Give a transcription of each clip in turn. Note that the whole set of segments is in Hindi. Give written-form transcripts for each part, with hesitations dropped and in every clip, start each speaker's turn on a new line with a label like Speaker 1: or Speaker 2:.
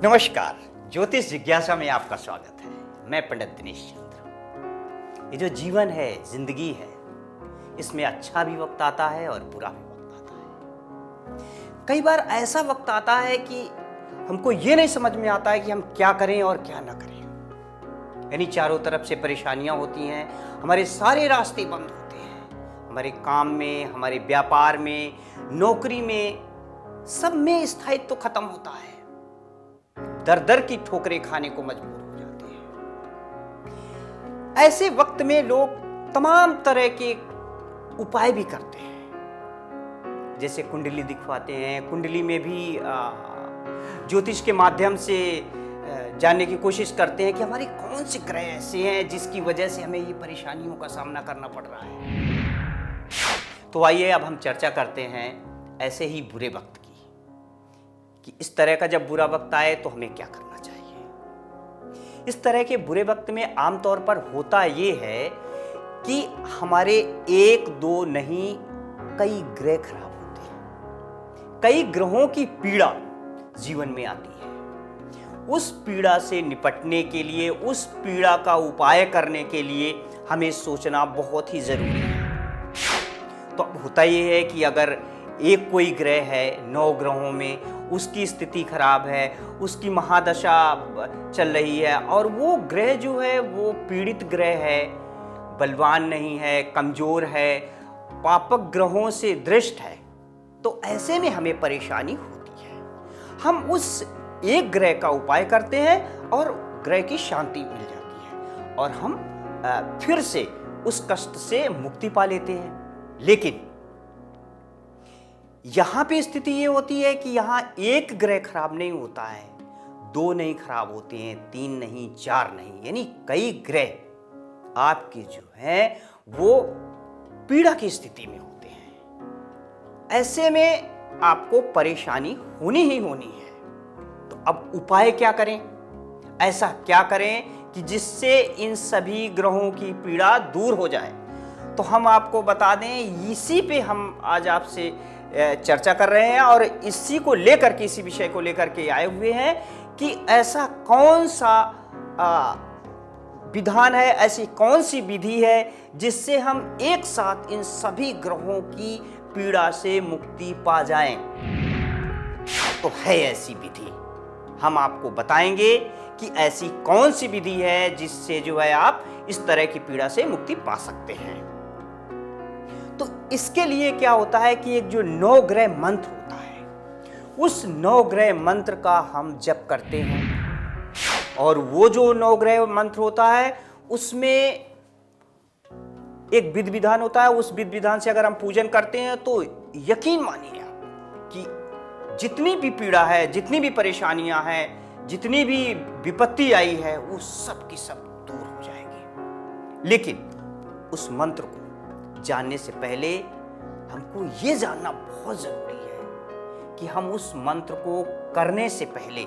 Speaker 1: नमस्कार, ज्योतिष जिज्ञासा में आपका स्वागत है। मैं पंडित दिनेश चंद्र। ये जो जीवन है, जिंदगी है, इसमें अच्छा भी वक्त आता है और बुरा भी वक्त आता है। कई बार ऐसा वक्त आता है कि हमको ये नहीं समझ में आता है कि हम क्या करें और क्या ना करें। यानी चारों तरफ से परेशानियां होती हैं, हमारे सारे रास्ते बंद होते हैं। हमारे काम में, हमारे व्यापार में, नौकरी में, सब में स्थायित्व तो खत्म होता है। दर दर की ठोकरें खाने को मजबूर हो जाते हैं। ऐसे वक्त में लोग तमाम तरह के उपाय भी करते हैं, जैसे कुंडली दिखवाते हैं। कुंडली में भी ज्योतिष के माध्यम से जानने की कोशिश करते हैं कि हमारे कौन से ग्रह ऐसे हैं जिसकी वजह से हमें ये परेशानियों का सामना करना पड़ रहा है। तो आइए अब हम चर्चा करते हैं ऐसे ही बुरे वक्त कि इस तरह का जब बुरा वक्त आए तो हमें क्या करना चाहिए। इस तरह के बुरे वक्त में आमतौर पर होता ये है कि हमारे एक दो नहीं कई ग्रह खराब होते हैं। कई ग्रहों की पीड़ा जीवन में आती है। उस पीड़ा से निपटने के लिए, उस पीड़ा का उपाय करने के लिए हमें सोचना बहुत ही जरूरी है। तो अब होता ये है कि अगर एक कोई ग्रह है 9 ग्रहों में, उसकी स्थिति खराब है, उसकी महादशा चल रही है और वो ग्रह जो है वो पीड़ित ग्रह है, बलवान नहीं है, कमजोर है, पापक ग्रहों से दृष्ट है, तो ऐसे में हमें परेशानी होती है। हम उस एक ग्रह का उपाय करते हैं और ग्रह की शांति मिल जाती है और हम फिर से उस कष्ट से मुक्ति पा लेते हैं। लेकिन यहां पे स्थिति ये होती है कि यहां एक ग्रह खराब नहीं होता है, 2 नहीं खराब होते हैं, 3 नहीं, 4 नहीं, यानी कई ग्रह आपके जो हैं वो पीड़ा की स्थिति में होते हैं। ऐसे में आपको परेशानी होनी ही होनी है। तो अब उपाय क्या करें? ऐसा क्या करें कि जिससे इन सभी ग्रहों की पीड़ा दूर हो जाए? तो हम आपको बता दें, इसी पे हम आज आपसे चर्चा कर रहे हैं और इसी को लेकर के, इसी विषय को लेकर के आए हुए हैं कि ऐसा कौन सा विधान है, ऐसी कौन सी विधि है जिससे हम एक साथ इन सभी ग्रहों की पीड़ा से मुक्ति पा जाएं। तो है ऐसी विधि, हम आपको बताएंगे कि ऐसी कौन सी विधि है जिससे जो है आप इस तरह की पीड़ा से मुक्ति पा सकते हैं। तो इसके लिए क्या होता है कि एक जो 9 ग्रह मंत्र होता है, उस 9 ग्रह मंत्र का हम जप करते हैं और वो जो 9 ग्रह मंत्र होता है उसमें एक विधि विधान होता है। उस विधि विधान से अगर हम पूजन करते हैं तो यकीन मानिए आप कि जितनी भी पीड़ा है, जितनी भी परेशानियां हैं, जितनी भी विपत्ति आई है, वो सब की सब दूर हो जाएगी। लेकिन उस मंत्र को जानने से पहले हमको ये जानना बहुत जरूरी है कि हम उस मंत्र को करने से पहले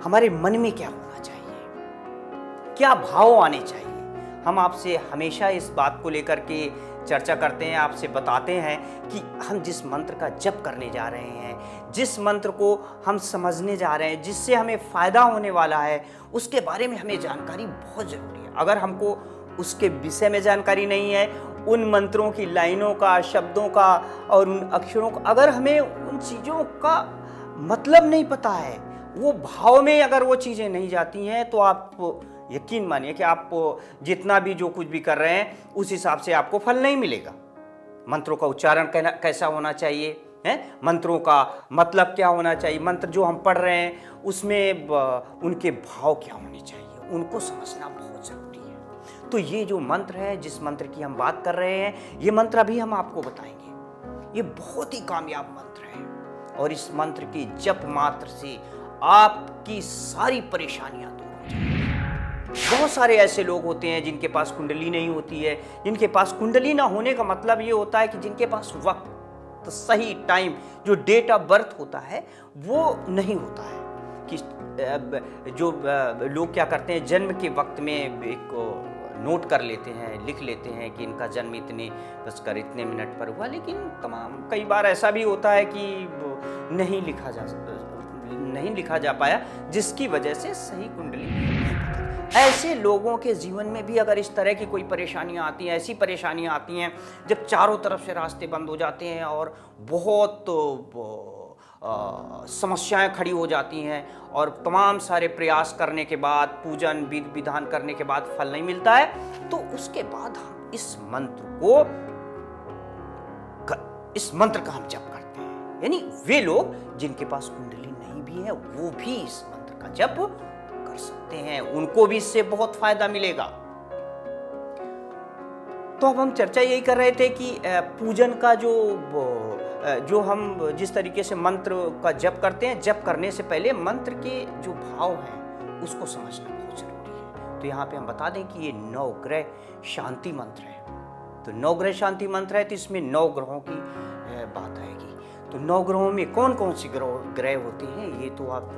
Speaker 1: हमारे मन में क्या होना चाहिए, क्या भाव आने चाहिए। हम आपसे हमेशा इस बात को लेकर के चर्चा करते हैं, आपसे बताते हैं कि हम जिस मंत्र का जप करने जा रहे हैं, जिस मंत्र को हम समझने जा रहे हैं, जिससे हमें फायदा होने वाला है, उसके बारे में हमें जानकारी बहुत जरूरी है। अगर हमको उसके विषय में जानकारी नहीं है, उन मंत्रों की लाइनों का, शब्दों का और उन अक्षरों का, अगर हमें उन चीज़ों का मतलब नहीं पता है, वो भाव में अगर वो चीज़ें नहीं जाती हैं, तो आप यकीन मानिए कि आप जितना भी जो कुछ भी कर रहे हैं उस हिसाब से आपको फल नहीं मिलेगा। मंत्रों का उच्चारण कैसा होना चाहिए है, मंत्रों का मतलब क्या होना चाहिए, मंत्र जो हम पढ़ रहे हैं उसमें उनके भाव क्या होने चाहिए, उनको समझना बहुत जरूरी है। तो ये जो मंत्र है, जिस मंत्र की हम बात कर रहे हैं, ये मंत्र अभी हम आपको बताएंगे। ये बहुत ही कामयाब मंत्र है और इस मंत्र के जप मात्र से आपकी सारी परेशानियां दूर हो जाएंगी। बहुत सारे ऐसे लोग होते हैं जिनके पास कुंडली नहीं होती है। जिनके पास कुंडली ना होने का मतलब ये होता है कि जिनके पास वक्त, सही टाइम, जो डेट ऑफ बर्थ होता है वो नहीं होता है। कि जो लोग क्या करते हैं, जन्म के वक्त में एक नोट कर लेते हैं, लिख लेते हैं कि इनका जन्म इतने बजकर इतने मिनट पर हुआ, लेकिन कई बार ऐसा भी होता है कि नहीं नहीं लिखा जा पाया, जिसकी वजह से सही कुंडली नहीं बता। ऐसे लोगों के जीवन में भी अगर इस तरह की कोई परेशानियां आती हैं, ऐसी परेशानियां आती हैं जब चारों तरफ से रास्ते बंद हो जाते हैं और बहुत समस्याएं खड़ी हो जाती हैं और तमाम सारे प्रयास करने के बाद, पूजन विधि विधान करने के बाद फल नहीं मिलता है, तो उसके बाद हम इस मंत्र का हम जप करते हैं। यानी वे लोग जिनके पास कुंडली नहीं भी है वो भी इस मंत्र का जप कर सकते हैं, उनको भी इससे बहुत फायदा मिलेगा। तो अब हम चर्चा यही कर रहे थे कि पूजन का जो हम जिस तरीके से मंत्र का जप करते हैं, जप करने से पहले मंत्र के जो भाव हैं उसको समझना बहुत जरूरी है। तो यहाँ पे हम बता दें कि ये 9 ग्रह शांति मंत्र है। तो 9 ग्रह शांति मंत्र है, तो इसमें 9 ग्रहों की बात आएगी। तो 9 ग्रहों में कौन कौन से ग्रह होते हैं ये तो आप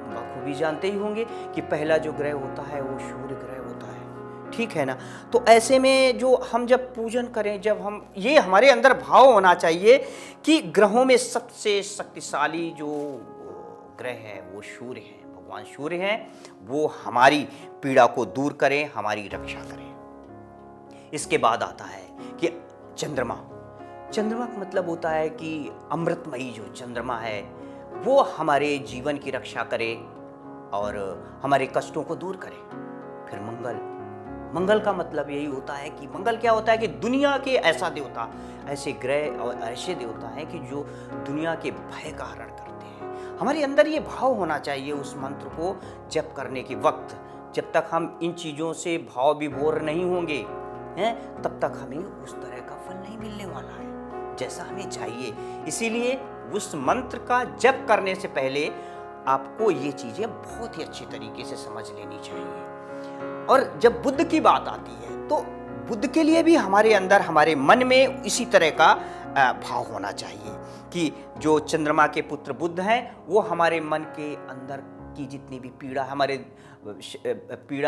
Speaker 1: बखूबी जानते ही होंगे कि पहला जो ग्रह होता है वो सूर्य ग्रह होता है, ठीक है ना। तो ऐसे में जो हम जब पूजन करें, जब हम ये हमारे अंदर भाव होना चाहिए कि ग्रहों में सबसे शक्तिशाली जो ग्रह है वो सूर्य है, भगवान सूर्य हैं, वो हमारी पीड़ा को दूर करें, हमारी रक्षा करें। इसके बाद आता है कि चंद्रमा का मतलब होता है कि अमृतमयी जो चंद्रमा है वो हमारे जीवन की रक्षा करे और हमारे कष्टों को दूर करे। फिर मंगल का मतलब यही होता है कि मंगल क्या होता है कि दुनिया के ऐसा देवता, ऐसे ग्रह और ऐसे देवता हैं कि जो दुनिया के भय का हरण करते हैं। हमारे अंदर ये भाव होना चाहिए उस मंत्र को जप करने के वक्त। जब तक हम इन चीज़ों से भाव विभोर नहीं होंगे हैं, तब तक हमें उस तरह का फल नहीं मिलने वाला है जैसा हमें चाहिए। इसीलिए उस मंत्र का जप करने से पहले आपको ये चीज़ें बहुत ही अच्छी तरीके से समझ लेनी चाहिए। और जब बुद्ध की बात आती है तो बुद्ध के लिए भी हमारे अंदर, हमारे मन में इसी तरह का भाव होना चाहिए कि जो चंद्रमा के पुत्र बुद्ध हैं वो हमारे मन के अंदर की जितनी भी पीड़ा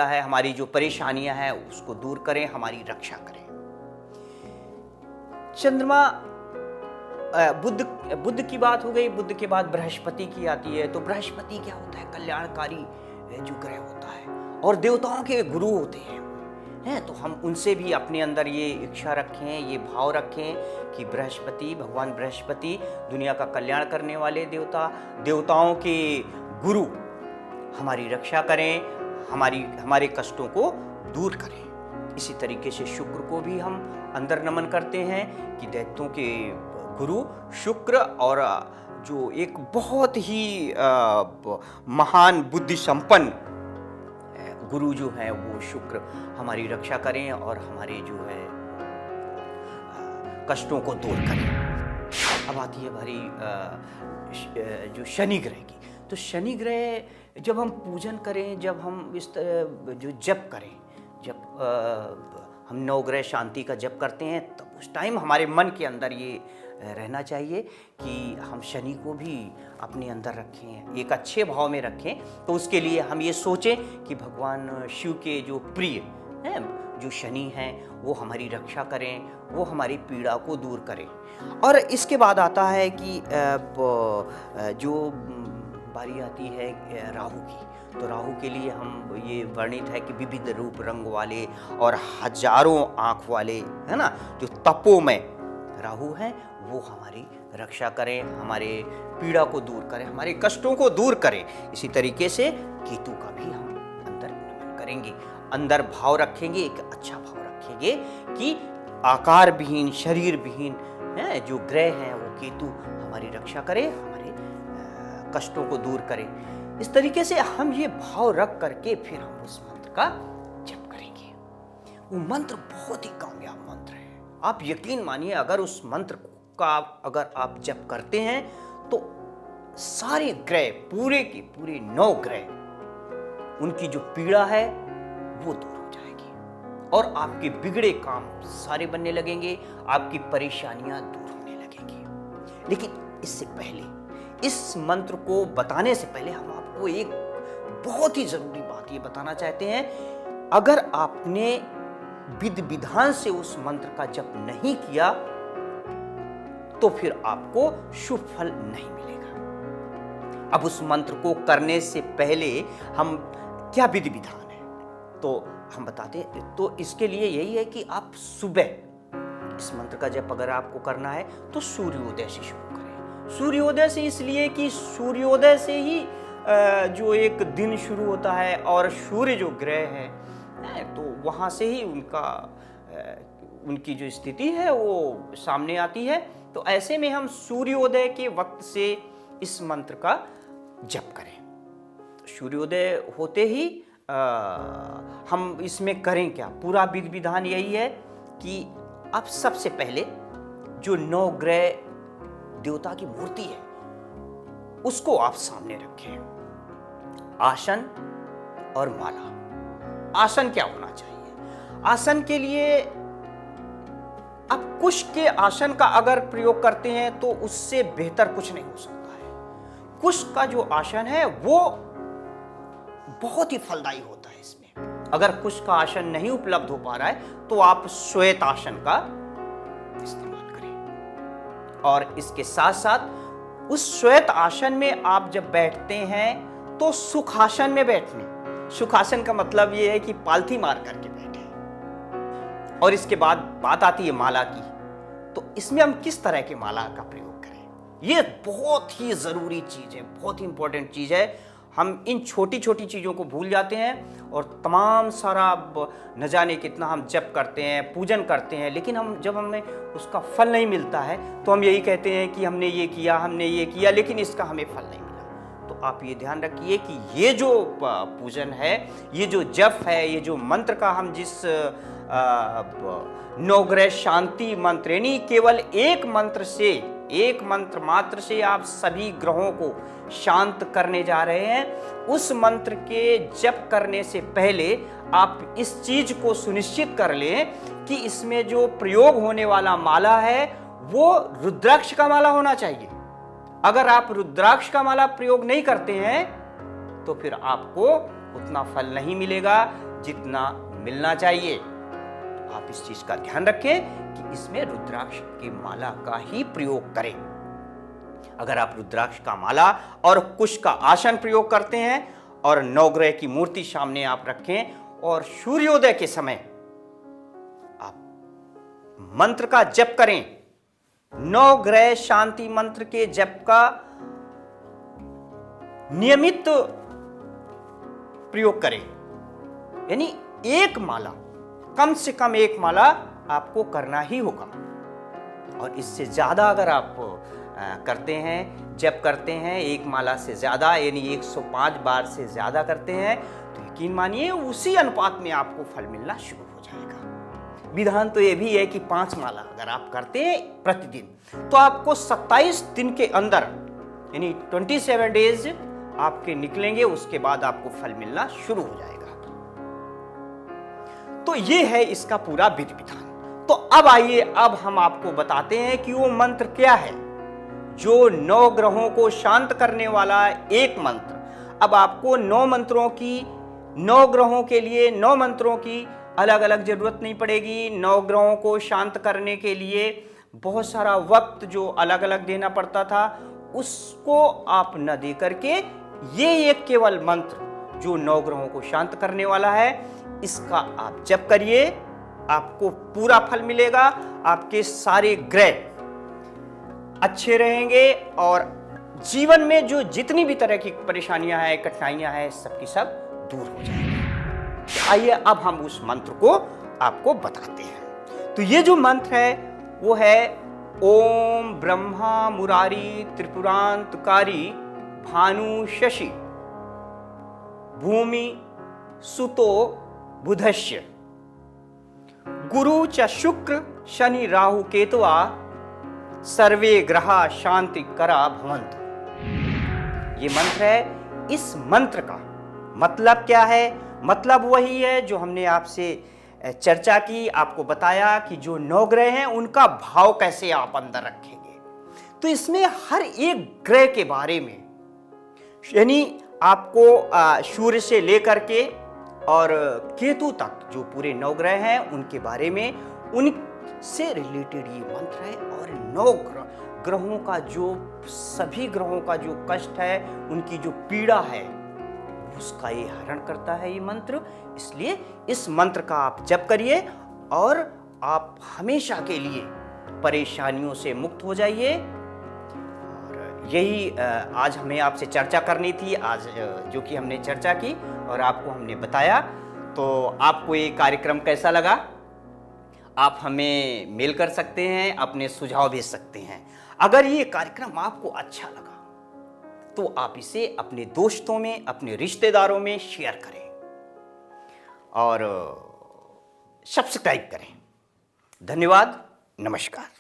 Speaker 1: है, हमारी जो परेशानियां हैं उसको दूर करें, हमारी रक्षा करें। चंद्रमा बुद्ध की बात हो गई। बुद्ध के बाद बृहस्पति की आती है। तो बृहस्पति क्या होता है? कल्याणकारी जो ग्रह होता है और देवताओं के गुरु होते हैं। तो हम उनसे भी अपने अंदर ये इच्छा रखें, ये भाव रखें कि भगवान बृहस्पति दुनिया का कल्याण करने वाले देवताओं के गुरु हमारी रक्षा करें, हमारे कष्टों को दूर करें। इसी तरीके से शुक्र को भी हम अंदर नमन करते हैं कि दैत्यों के गुरु शुक्र और जो एक बहुत ही महान बुद्धि संपन्न गुरु जो है वो शुक्र हमारी रक्षा करें और हमारे जो है कष्टों को दूर करें। अब आती है हमारी जो शनि ग्रह की। तो शनि ग्रह जब हम पूजन करें, जब हम इस तरह जो जप करें, जब हम 9 ग्रह शांति का जप करते हैं, तब उस टाइम हमारे मन के अंदर ये रहना चाहिए कि हम शनि को भी अपने अंदर रखें, एक अच्छे भाव में रखें। तो उसके लिए हम ये सोचें कि भगवान शिव के जो प्रिय हैं, जो शनि हैं, वो हमारी रक्षा करें, वो हमारी पीड़ा को दूर करें। और इसके बाद आता है कि जो बारी आती है राहु की। तो राहु के लिए हम ये वर्णित है कि विविध रूप रंग वाले और हजारों आँख वाले, है ना, जो तपोमय राहु हैं, वो हमारी रक्षा करें, हमारे पीड़ा को दूर करें, हमारे कष्टों को दूर करें। इसी तरीके से केतु का भी हम अंदर नमन करेंगे, अंदर भाव रखेंगे, एक अच्छा भाव रखेंगे कि आकार विहीन, शरीर विहीन है जो ग्रह हैं वो केतु हमारी रक्षा करे, हमारे कष्टों को दूर करे। इस तरीके से हम ये भाव रख करके फिर हम उस मंत्र का जप करेंगे। वो मंत्र बहुत ही कामयाब मंत्र है। आप यकीन मानिए, अगर उस मंत्र का अगर आप जप करते हैं तो सारे ग्रह, पूरे के पूरे 9 ग्रह, उनकी जो पीड़ा है वो दूर हो जाएगी और आपके बिगड़े काम सारे बनने लगेंगे, आपकी परेशानियां दूर होने लगेंगी। लेकिन इससे पहले, इस मंत्र को बताने से पहले हम आपको एक बहुत ही जरूरी बात ये बताना चाहते हैं। अगर आपने विधि विधान से उस मंत्र का जप नहीं किया तो फिर आपको शुभ फल नहीं मिलेगा। अब उस मंत्र को करने से पहले हम क्या विधि विधान है तो हम बताते हैं। तो इसके लिए यही है कि आप सुबह इस मंत्र का जप अगर आपको करना है तो सूर्योदय से शुरू करें। सूर्योदय से इसलिए कि सूर्योदय से ही जो एक दिन शुरू होता है और सूर्य जो ग्रह है तो वहाँ से ही उनकी जो स्थिति है वो सामने आती है। तो ऐसे में हम सूर्योदय के वक्त से इस मंत्र का जप करें। सूर्योदय होते ही हम इसमें करें क्या, पूरा विधि विधान यही है कि अब सबसे पहले जो नवग्रह देवता की मूर्ति है उसको आप सामने रखें। आसन और माला। आसन क्या होना चाहिए? आसन के लिए आप कुश के आसन का अगर प्रयोग करते हैं तो उससे बेहतर कुछ नहीं हो सकता है। कुश का जो आसन है वो बहुत ही फलदायी होता है। इसमें अगर कुश का आसन नहीं उपलब्ध हो पा रहा है तो आप श्वेत आसन का इस्तेमाल करें। और इसके साथ साथ उस श्वेत आसन में आप जब बैठते हैं तो सुखासन में बैठने। सुखासन का मतलब यह है कि पालथी मार करके बैठे। और इसके बाद बात आती है माला की। तो इसमें हम किस तरह की माला का प्रयोग करें, यह बहुत ही जरूरी चीज है, बहुत ही इंपॉर्टेंट चीज है। हम इन छोटी छोटी चीजों को भूल जाते हैं और तमाम सारा न जाने कितना हम जप करते हैं, पूजन करते हैं, लेकिन जब हमें उसका फल नहीं मिलता है तो हम यही कहते हैं कि हमने ये किया, लेकिन इसका हमें फल नहीं मिला। तो आप ये ध्यान रखिए कि ये जो पूजन है, ये जो जप है, ये जो मंत्र का हम जिस नवग्रह शांति मंत्र, यानी केवल एक मंत्र मात्र से आप सभी ग्रहों को शांत करने जा रहे हैं। उस मंत्र के जप करने से पहले आप इस चीज को सुनिश्चित कर लें कि इसमें जो प्रयोग होने वाला माला है वो रुद्राक्ष का माला होना चाहिए। अगर आप रुद्राक्ष का माला प्रयोग नहीं करते हैं तो फिर आपको उतना फल नहीं मिलेगा जितना मिलना चाहिए। आप इस चीज का ध्यान रखें कि इसमें रुद्राक्ष की माला का ही प्रयोग करें। अगर आप रुद्राक्ष का माला और कुश का आसन प्रयोग करते हैं और नवग्रह की मूर्ति सामने आप रखें और सूर्योदय के समय आप मंत्र का जप करें, नवग्रह शांति मंत्र के जप का नियमित प्रयोग करें। यानी एक माला, कम से कम एक माला आपको करना ही होगा। और इससे ज्यादा अगर आप करते हैं, जप करते हैं, एक माला से ज्यादा यानी 105 बार से ज्यादा करते हैं तो यकीन मानिए उसी अनुपात में आपको फल मिलना शुरू हो जाएगा। विधान तो ये भी है कि 5 माला अगर आप करते हैं प्रतिदिन तो आपको 27 दिन के अंदर यानी 27 डेज आपके निकलेंगे, उसके बाद आपको फल मिलना शुरू हो जाएगा। तो ये है इसका पूरा विधि विधान। तो अब आइए, अब हम आपको बताते हैं कि वो मंत्र क्या है जो 9 ग्रहों को शांत करने वाला एक मंत्र। अब आपको 9 मंत्रों की, 9 ग्रहों के लिए 9 मंत्रों की अलग अलग जरूरत नहीं पड़ेगी। 9 ग्रहों को शांत करने के लिए बहुत सारा वक्त जो अलग अलग देना पड़ता था उसको आप न दे करके ये एक केवल मंत्र जो 9 ग्रहों को शांत करने वाला है, इसका आप जप करिए, आपको पूरा फल मिलेगा। आपके सारे ग्रह अच्छे रहेंगे और जीवन में जो जितनी भी तरह की परेशानियां हैं, कठिनाइयां हैं, सबकी सब दूर हो जाएंगी। आइए अब हम उस मंत्र को आपको बताते हैं। तो ये जो मंत्र है वो है ओम ब्रह्मा मुरारी त्रिपुरांतकारी भानु शशि भूमि सुतो बुधस्य गुरु च शुक्र शनि राहु केतुआ सर्वे ग्रहा शांति करा भवन्तु। ये मंत्र है। इस मंत्र का मतलब क्या है? मतलब वही है जो हमने आपसे चर्चा की, आपको बताया कि जो 9 ग्रह हैं उनका भाव कैसे आप अंदर रखेंगे। तो इसमें हर एक ग्रह के बारे में, यानी आपको सूर्य से लेकर के और केतु तक जो पूरे 9 ग्रह हैं उनके बारे में, उनसे रिलेटेड ये मंत्र है। और ग्रहों का जो सभी ग्रहों का जो कष्ट है, उनकी जो पीड़ा है, उसका ये हरण करता है ये मंत्र। इसलिए इस मंत्र का आप जप करिए और आप हमेशा के लिए परेशानियों से मुक्त हो जाइए। और यही आज हमें आपसे चर्चा करनी थी, आज जो कि हमने चर्चा की और आपको हमने बताया। तो आपको ये कार्यक्रम कैसा लगा? आप हमें मेल कर सकते हैं, अपने सुझाव भेज सकते हैं। अगर ये कार्यक्रम आपको अच्छा लगा तो आप इसे अपने दोस्तों में, अपने रिश्तेदारों में शेयर करें और सब्सक्राइब करें। धन्यवाद, नमस्कार।